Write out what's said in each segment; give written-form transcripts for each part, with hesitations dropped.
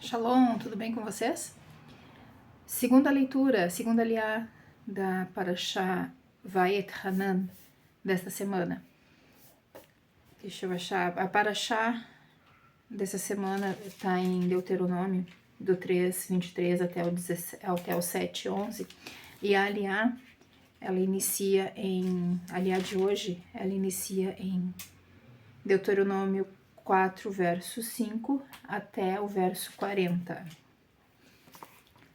Shalom, tudo bem com vocês? Segunda leitura, segunda aliá da Parashá Vaet Hanan desta semana. Deixa eu achar. A Parashá dessa semana está em Deuteronômio, do 3:23 até o 7:11. E a aliá, ela inicia a aliá de hoje, ela inicia em Deuteronômio 4, verso 5 até o verso 40.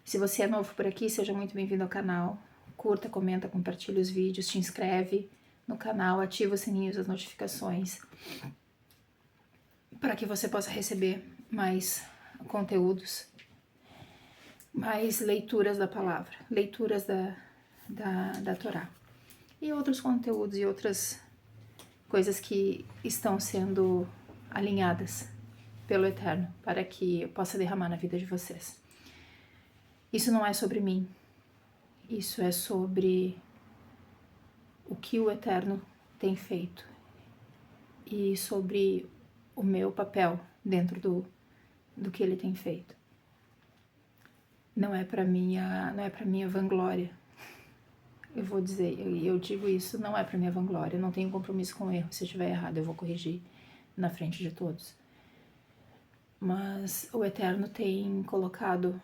Se você é novo por aqui, seja muito bem-vindo ao canal. Curta, comenta, compartilha os vídeos, te inscreve no canal, ativa o sininho das notificações para que você possa receber mais conteúdos, mais leituras da palavra, leituras da Torá e outros conteúdos e outras coisas que estão sendo alinhadas pelo Eterno para que eu possa derramar na vida de vocês. Isso não é sobre mim, isso é sobre o que o Eterno tem feito e sobre o meu papel dentro do que ele tem feito. Não é para minha vanglória. Eu vou dizer, eu digo isso, não é para minha vanglória, eu não tenho compromisso com o erro. Se eu estiver errado, eu vou corrigir na frente de todos. Mas o Eterno tem colocado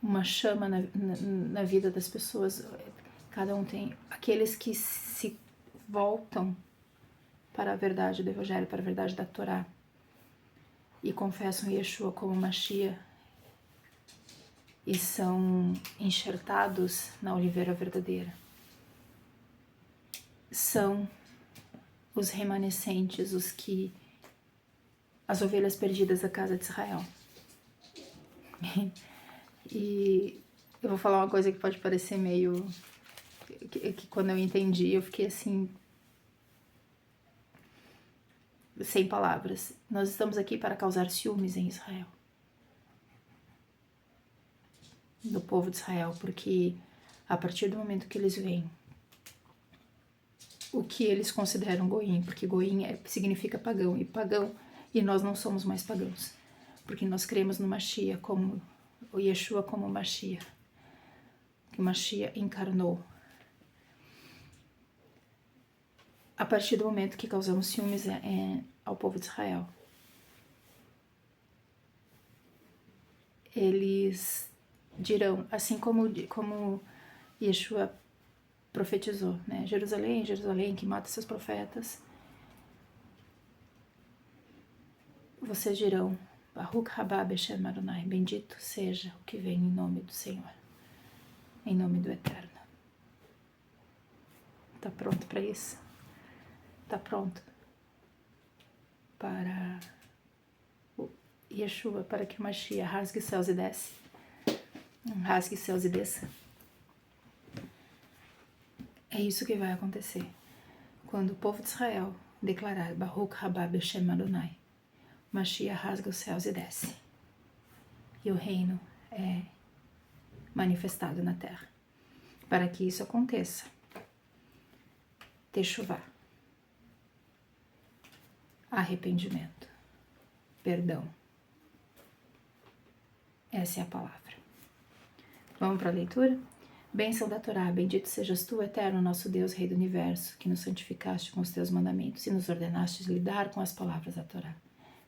uma chama na vida das pessoas. Cada um tem aqueles que se voltam para a verdade do Evangelho, para a verdade da Torá e confessam Yeshua como Mashiach e são enxertados na oliveira verdadeira. São os remanescentes, as ovelhas perdidas da casa de Israel. E eu vou falar uma coisa que pode parecer meio... que quando eu entendi, eu fiquei assim... sem palavras. Nós estamos aqui para causar ciúmes em Israel. Do povo de Israel, porque a partir do momento que eles veem o que eles consideram goim, porque goim significa pagão, e nós não somos mais pagãos, porque nós cremos no Mashiach como o Yeshua como Mashiach, que o Mashiach encarnou. A partir do momento que causamos ciúmes ao povo de Israel, eles dirão, assim como Yeshua profetizou, né? Jerusalém, Jerusalém, que mata seus profetas. Vocês dirão, Baruch haba b'shem Adonai, bendito seja o que vem em nome do Senhor, em nome do Eterno. Tá pronto para isso? Tá pronto para o Yeshua, para que o Mashiach rasgue céus e desce? Rasgue céus e desça? É isso que vai acontecer quando o povo de Israel declarar Baruch haba b'shem Adonai. Mashiach rasga os céus e desce. E o reino é manifestado na terra. Para que isso aconteça, techuvá, arrependimento, perdão. Essa é a palavra. Vamos para a leitura? Bênção da Torá, bendito sejas tu, Eterno, nosso Deus, Rei do Universo, que nos santificaste com os teus mandamentos e nos ordenaste lidar com as palavras da Torá.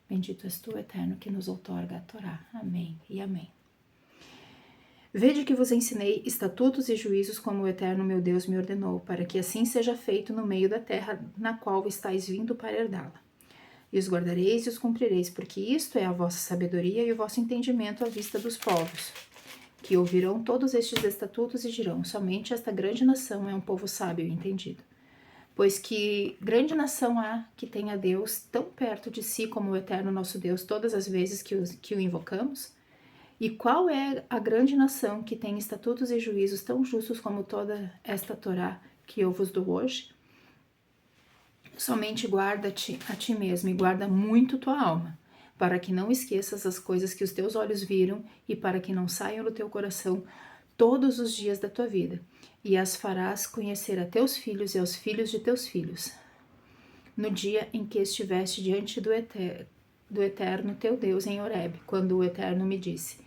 Bendito és tu, Eterno, que nos outorga a Torá. Amém e amém. Vede que vos ensinei estatutos e juízos como o Eterno meu Deus me ordenou, para que assim seja feito no meio da terra na qual estáis vindo para herdá-la. E os guardareis e os cumprireis, porque isto é a vossa sabedoria e o vosso entendimento à vista dos povos, que ouvirão todos estes estatutos e dirão, somente esta grande nação é um povo sábio e entendido. Pois que grande nação há que tenha Deus tão perto de si como o Eterno nosso Deus todas as vezes que o invocamos? E qual é a grande nação que tem estatutos e juízos tão justos como toda esta Torá que eu vos dou hoje? Somente guarda-te a ti mesmo e guarda muito tua alma, para que não esqueças as coisas que os teus olhos viram e para que não saiam do teu coração todos os dias da tua vida, e as farás conhecer a teus filhos e aos filhos de teus filhos. No dia em que estiveste diante do Eterno teu Deus em Horebe, quando o Eterno me disse: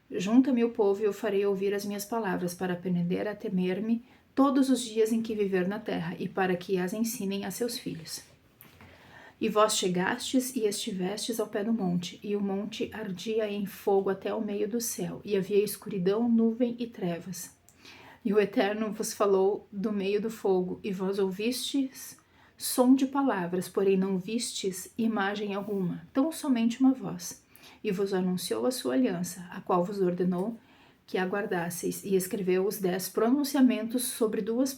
junta-me o povo e eu farei ouvir as minhas palavras para aprender a temer-me todos os dias em que viver na terra e para que as ensinem a seus filhos. E vós chegastes e estivestes ao pé do monte, e o monte ardia em fogo até o meio do céu, e havia escuridão, nuvem e trevas. E o Eterno vos falou do meio do fogo, e vós ouvistes som de palavras, porém não vistes imagem alguma, tão somente uma voz. E vos anunciou a sua aliança, a qual vos ordenou que aguardasseis, e escreveu os 10 pronunciamentos sobre duas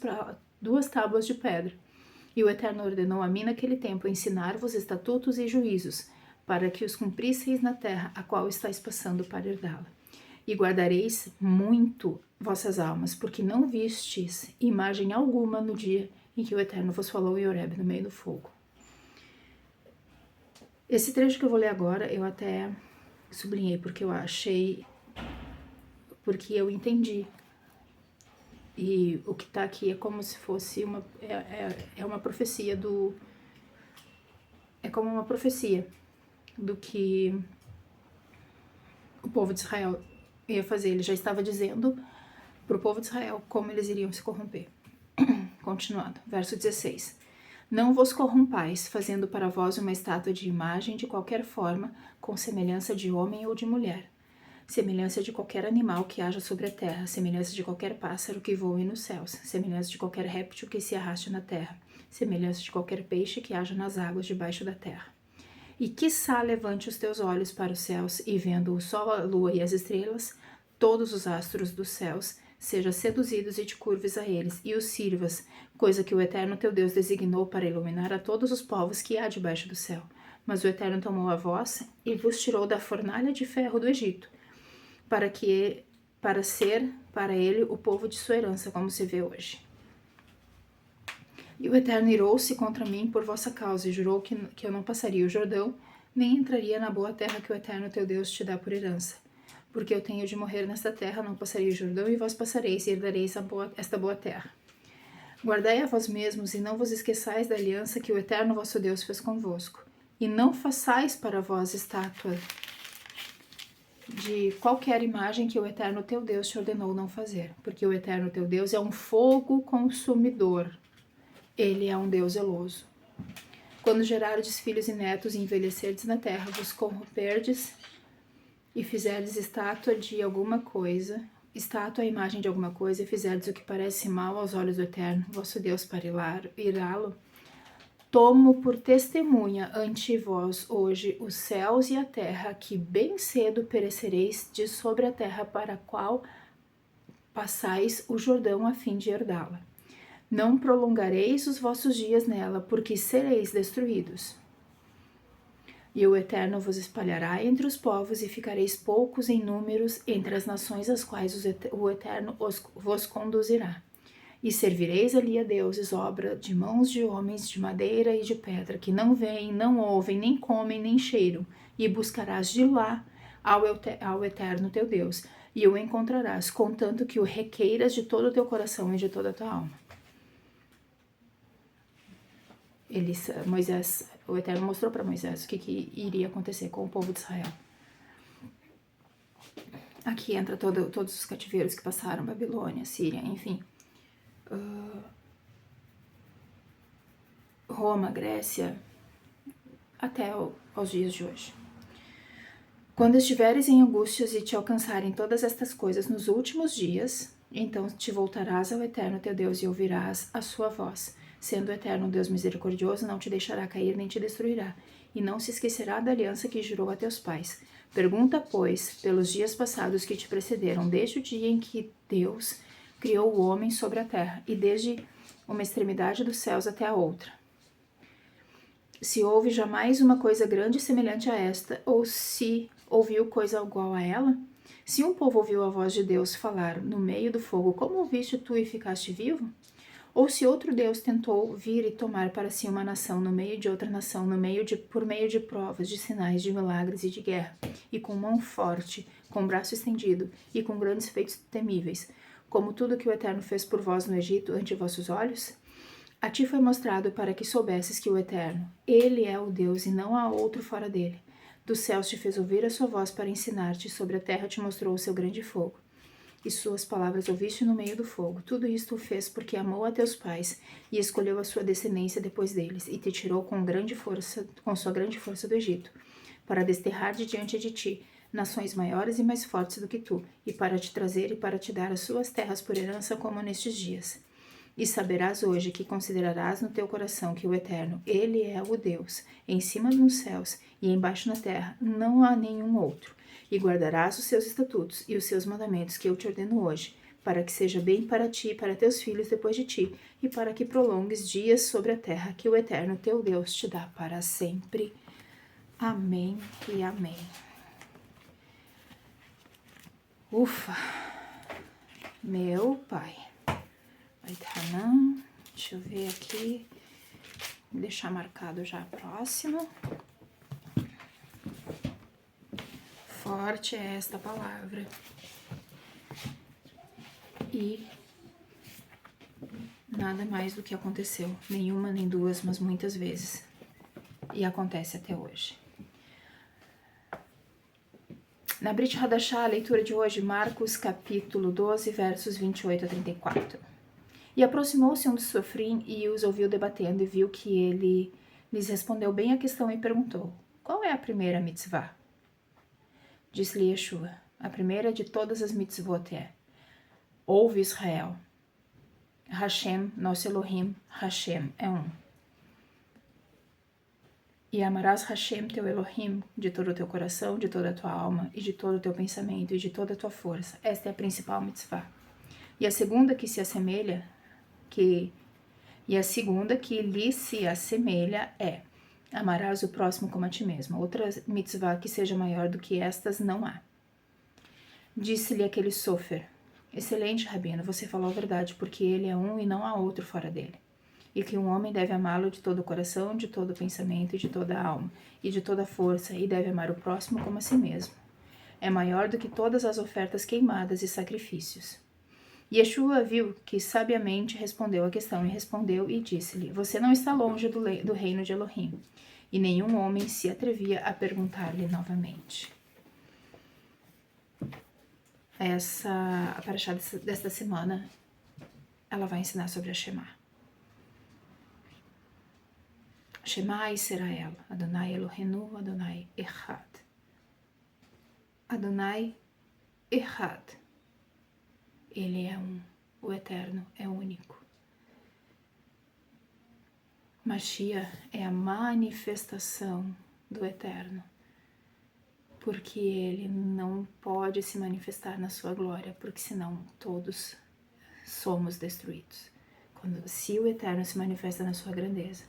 tábuas de pedra. E o Eterno ordenou a mim naquele tempo ensinar-vos estatutos e juízos, para que os cumprisseis na terra, a qual estáis passando para herdá-la. E guardareis muito vossas almas, porque não vistes imagem alguma no dia em que o Eterno vos falou em Horebe, no meio do fogo. Esse trecho que eu vou ler agora, eu até sublinhei, porque eu achei, porque eu entendi. E o que está aqui é como se fosse uma profecia do... É como uma profecia do que o povo de Israel ia fazer. Ele já estava dizendo para o povo de Israel como eles iriam se corromper. Continuando, verso 16. Não vos corrompais, fazendo para vós uma estátua de imagem de qualquer forma, com semelhança de homem ou de mulher, semelhança de qualquer animal que haja sobre a terra, semelhança de qualquer pássaro que voe nos céus, semelhança de qualquer réptil que se arraste na terra, semelhança de qualquer peixe que haja nas águas debaixo da terra. E quiçá levante os teus olhos para os céus, e vendo o sol, a lua e as estrelas, todos os astros dos céus, seja seduzidos e te curves a eles, e os sirvas, coisa que o Eterno teu Deus designou para iluminar a todos os povos que há debaixo do céu. Mas o Eterno tomou a vós e vos tirou da fornalha de ferro do Egito, para ser para ele o povo de sua herança, como se vê hoje. E o Eterno irou-se contra mim por vossa causa, e jurou que eu não passaria o Jordão, nem entraria na boa terra que o Eterno teu Deus te dá por herança. Porque eu tenho de morrer nesta terra, não passarei o Jordão, e vós passareis, e herdareis esta boa terra. Guardai a vós mesmos, e não vos esqueçais da aliança que o Eterno vosso Deus fez convosco. E não façais para vós estátua de qualquer imagem que o Eterno teu Deus te ordenou não fazer. Porque o Eterno teu Deus é um fogo consumidor. Ele é um Deus zeloso. Quando gerardes filhos e netos e envelhecerdes na terra, vos corromperdes e fizerdes estátua de alguma coisa, estátua à imagem de alguma coisa, e fizerdes o que parece mal aos olhos do Eterno, vosso Deus, para irá-lo, tomo por testemunha ante vós hoje os céus e a terra, que bem cedo perecereis de sobre a terra para a qual passais o Jordão a fim de herdá-la. Não prolongareis os vossos dias nela, porque sereis destruídos. E o Eterno vos espalhará entre os povos, e ficareis poucos em números entre as nações às quais o Eterno vos conduzirá. E servireis ali a deuses, obra de mãos de homens, de madeira e de pedra, que não veem, não ouvem, nem comem, nem cheiram, e buscarás de lá ao Eterno teu Deus, e o encontrarás, contanto que o requeiras de todo o teu coração e de toda a tua alma. O Eterno mostrou para Moisés o que iria acontecer com o povo de Israel. Aqui entra todos os cativeiros que passaram, Babilônia, Síria, enfim. Roma, Grécia, até aos dias de hoje. Quando estiveres em angústias e te alcançarem todas estas coisas nos últimos dias, então te voltarás ao Eterno teu Deus e ouvirás a sua voz. Sendo o Eterno Deus misericordioso, não te deixará cair nem te destruirá, e não se esquecerá da aliança que jurou a teus pais. Pergunta, pois, pelos dias passados que te precederam, desde o dia em que Deus criou o homem sobre a terra, e desde uma extremidade dos céus até a outra. Se houve jamais uma coisa grande semelhante a esta, ou se ouviu coisa igual a ela? Se um povo ouviu a voz de Deus falar no meio do fogo, como ouviste tu e ficaste vivo? Ou se outro Deus tentou vir e tomar para si uma nação no meio de outra nação, por meio de provas, de sinais, de milagres e de guerra, e com mão forte, com braço estendido, e com grandes feitos temíveis, como tudo que o Eterno fez por vós no Egito ante vossos olhos? A ti foi mostrado para que soubesses que o Eterno, Ele é o Deus e não há outro fora dele. Dos céus te fez ouvir a sua voz para ensinar-te, sobre a terra te mostrou o seu grande fogo. E suas palavras ouviste no meio do fogo. Tudo isto o fez porque amou a teus pais e escolheu a sua descendência depois deles, e te tirou com sua grande força do Egito, para desterrar de diante de ti nações maiores e mais fortes do que tu, e para te trazer e para te dar as suas terras por herança como nestes dias. E saberás hoje que considerarás no teu coração que o Eterno, Ele é o Deus, em cima nos céus e embaixo na terra, não há nenhum outro. E guardarás os seus estatutos e os seus mandamentos que eu te ordeno hoje, para que seja bem para ti e para teus filhos depois de ti, e para que prolongues dias sobre a terra que o Eterno teu Deus te dá para sempre. Amém e amém. Ufa! Meu Pai. Hanan, deixa eu ver aqui, vou deixar marcado já próximo. Forte é esta palavra. E nada mais do que aconteceu, nenhuma nem duas, mas muitas vezes. E acontece até hoje. Na Brit Hadashah, a leitura de hoje, Marcos capítulo 12, versos 28 a 34. E aproximou-se um dos sofrim e os ouviu debatendo, e viu que ele lhes respondeu bem a questão e perguntou: qual é a primeira mitzvah? Disse-lhe Yeshua: a primeira de todas as mitzvot é: ouve Israel, Hashem, nosso Elohim, Hashem é um. E amarás Hashem, teu Elohim, de todo o teu coração, de toda a tua alma, e de todo o teu pensamento, e de toda a tua força. Esta é a principal mitzvah. E a segunda que lhe se assemelha é: amarás o próximo como a ti mesmo. Outra mitzvah que seja maior do que estas não há. Disse-lhe aquele sofer: excelente, Rabino, você falou a verdade, porque ele é um e não há outro fora dele. E que um homem deve amá-lo de todo o coração, de todo o pensamento, e de toda a alma, e de toda a força, e deve amar o próximo como a si mesmo. É maior do que todas as ofertas queimadas e sacrifícios. Yeshua viu que sabiamente respondeu a questão, e respondeu e disse-lhe: você não está longe do reino de Elohim. E nenhum homem se atrevia a perguntar-lhe novamente. A parashá desta semana, ela vai ensinar sobre a Shema. Shema será ela, Adonai Elohenu, Adonai Echad. Adonai Echad. Ele é um, o Eterno é único. Mashiach é a manifestação do Eterno, porque ele não pode se manifestar na sua glória, porque senão todos somos destruídos. Se o Eterno se manifesta na sua grandeza,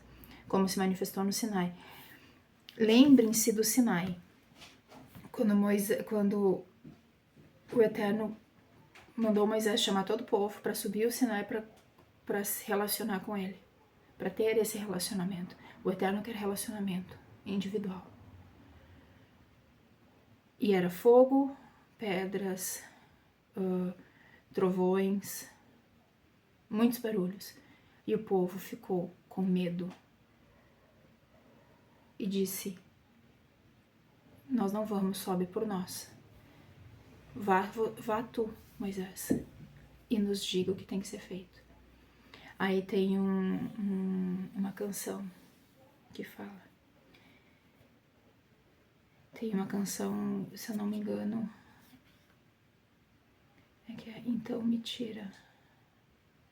como se manifestou no Sinai. Lembrem-se do Sinai, quando o Eterno mandou Moisés chamar todo o povo para subir o Sinai para se relacionar com ele, para ter esse relacionamento. O Eterno quer relacionamento individual. E era fogo, pedras, trovões, muitos barulhos. E o povo ficou com medo e disse: nós não vamos, sobe por nós. Vá tu, Moisés, e nos diga o que tem que ser feito. Aí tem uma canção que fala. Tem uma canção, se eu não me engano, então me tira.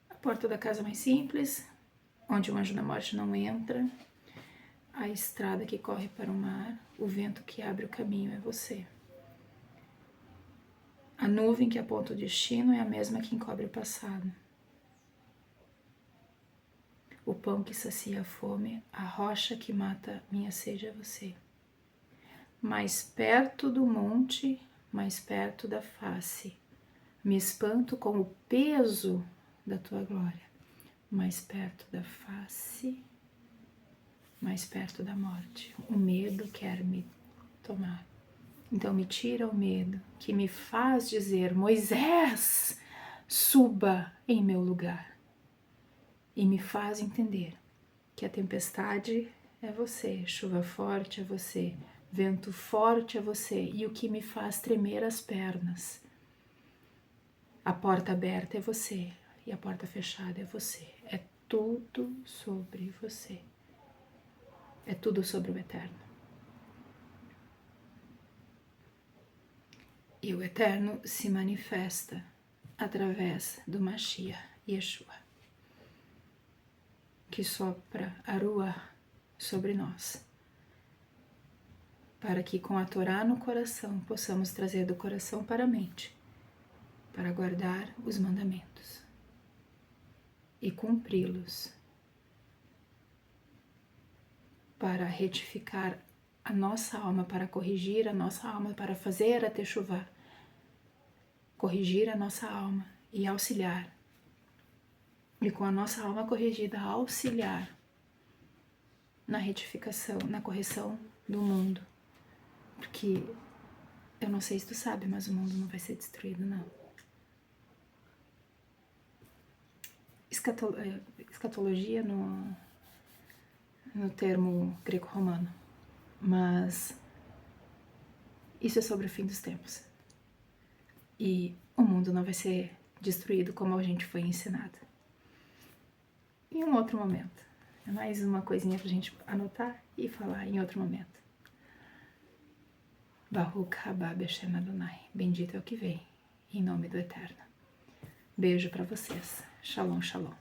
A porta da casa mais simples, onde o anjo da morte não entra, a estrada que corre para o mar, o vento que abre o caminho é você. A nuvem que aponta o destino é a mesma que encobre o passado. O pão que sacia a fome, a rocha que mata minha sede é você. Mais perto do monte, mais perto da face, me espanto com o peso da tua glória. Mais perto da face, mais perto da morte. O medo quer me tomar. Então me tira o medo, que me faz dizer: Moisés, suba em meu lugar. E me faz entender que a tempestade é você, chuva forte é você, Vento forte é você e o que me faz tremer as pernas. A porta aberta é você e a porta fechada é você. É tudo sobre você. É tudo sobre o Eterno. E o Eterno se manifesta através do Mashiach, Yeshua, que sopra a Ruach sobre nós, para que com a Torá no coração possamos trazer do coração para a mente, para guardar os mandamentos e cumpri-los, para retificar a nossa alma, para corrigir a nossa alma, para fazer a techuvá, corrigir a nossa alma e auxiliar. E com a nossa alma corrigida, auxiliar na retificação, na correção do mundo. Porque eu não sei se tu sabe, mas o mundo não vai ser destruído, não. Escatologia no termo greco-romano. Mas isso é sobre o fim dos tempos. E o mundo não vai ser destruído como a gente foi ensinado. Em um outro momento. É mais uma coisinha pra gente anotar e falar em outro momento. Baruch haba b'Shem Adonai. Bendito é o que vem, em nome do Eterno. Beijo pra vocês. Shalom, shalom.